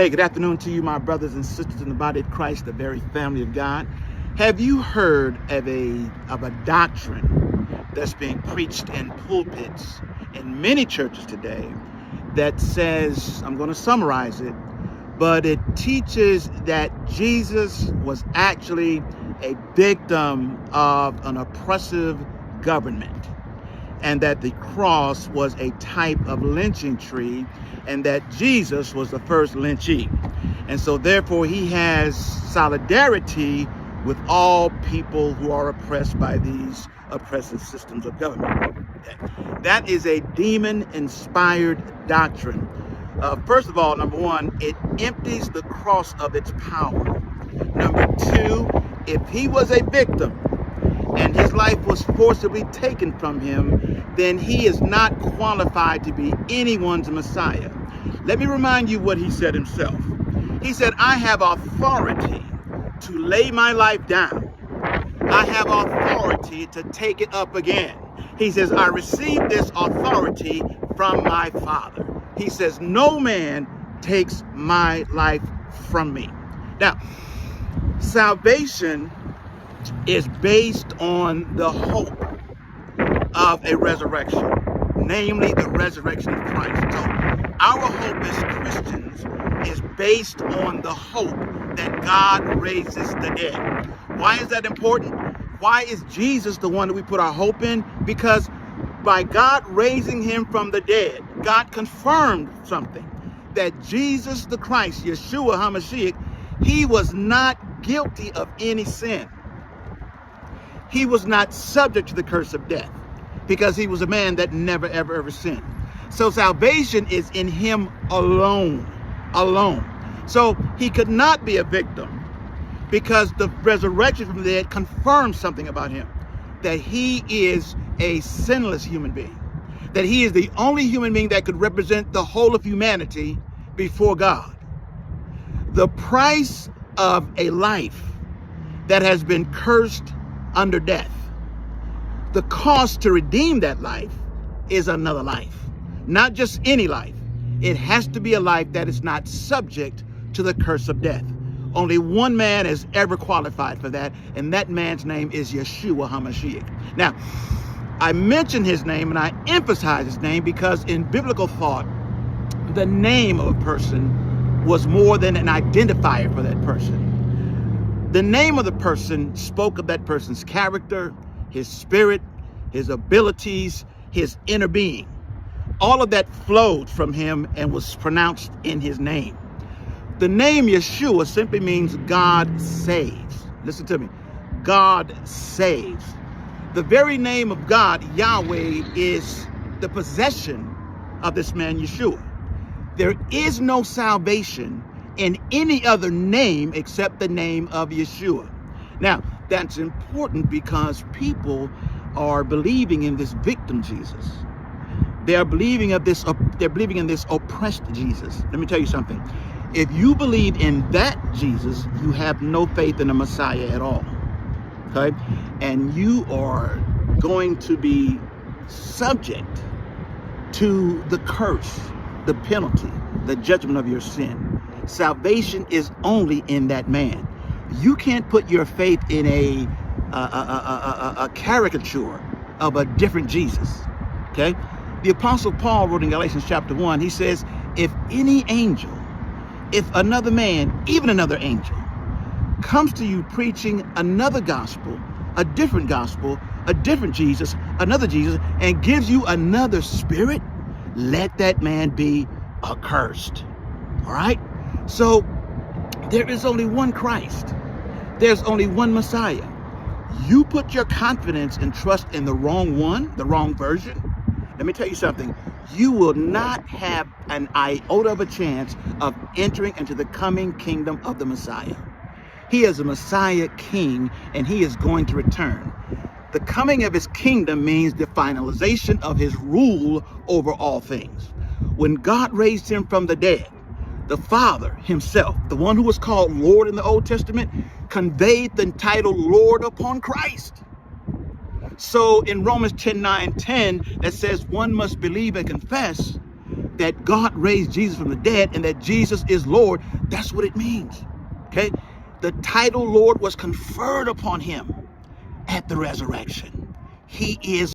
Hey, good afternoon to you, my brothers and sisters in the body of Christ, the very family of God. Have you heard of a doctrine that's being preached in pulpits in many churches today that says, I'm going to summarize it, but it teaches that Jesus was actually a victim of an oppressive government, and that the cross was a type of lynching tree, and that Jesus was the first lynchee. And so therefore he has solidarity with all people who are oppressed by these oppressive systems of government. That is a demon-inspired doctrine. First of all, number one, it empties the cross of its power. Number two, if he was a victim and his life was forcibly taken from him, then he is not qualified to be anyone's Messiah. Let me remind you what he said himself. He said, I have authority to lay my life down. I have authority to take it up again. He says, I received this authority from my Father. He says, no man takes my life from me. Now, salvation is based on the hope of a resurrection, namely the resurrection of Christ. So our hope as Christians is based on the hope that God raises the dead. Why is that important? Why is Jesus the one that we put our hope in? Because by God raising him from the dead, God confirmed something, that Jesus the Christ, Yeshua HaMashiach, he was not guilty of any sin. He was not subject to the curse of death because he was a man that never, ever sinned. So salvation is in him alone. So he could not be a victim because the resurrection from the dead confirms something about him, that he is a sinless human being, that he is the only human being that could represent the whole of humanity before God. The price of a life that has been cursed under death, the cost to redeem that life is another life, not just any life. It has to be a life that is not subject to the curse of death. Only one man is ever qualified for that, and that man's name is Yeshua HaMashiach. Now, I mention his name and I emphasize his name because in biblical thought, the name of a person was more than an identifier for that person. The name of the person spoke of that person's character, his spirit, his abilities, his inner being. All of that flowed from him and was pronounced in his name. The name Yeshua simply means God saves. Listen to me. God saves. The very name of God, Yahweh, is the possession of this man Yeshua. There is no salvation in any other name except the name of Yeshua. Now, that's important because people are believing in this victim Jesus. They're believing in this oppressed Jesus. Let me tell you something. If you believe in that Jesus, you have no faith in the Messiah at all. Okay? And you are going to be subject to the curse, the penalty, the judgment of your sin. Salvation is only in that man. You can't put your faith in a caricature of a different Jesus. Okay? The Apostle Paul wrote in Galatians chapter 1, he says, if any angel, if another man, even another angel, comes to you preaching another gospel, a different Jesus, another Jesus, and gives you another spirit, let that man be accursed. All right? So there is only one Christ. There's only one Messiah. You put your confidence and trust in the wrong one, the wrong version. Let me tell you something. You will not have an iota of a chance of entering into the coming kingdom of the Messiah. He is a Messiah king, and he is going to return. The coming of his kingdom means the finalization of his rule over all things. When God raised him from the dead, the Father himself, the one who was called Lord in the Old Testament, conveyed the title Lord upon Christ. So in Romans 10:9-10, that says one must believe and confess that God raised Jesus from the dead and that Jesus is Lord, that's what it means. Okay? The title Lord was conferred upon him at the resurrection. He is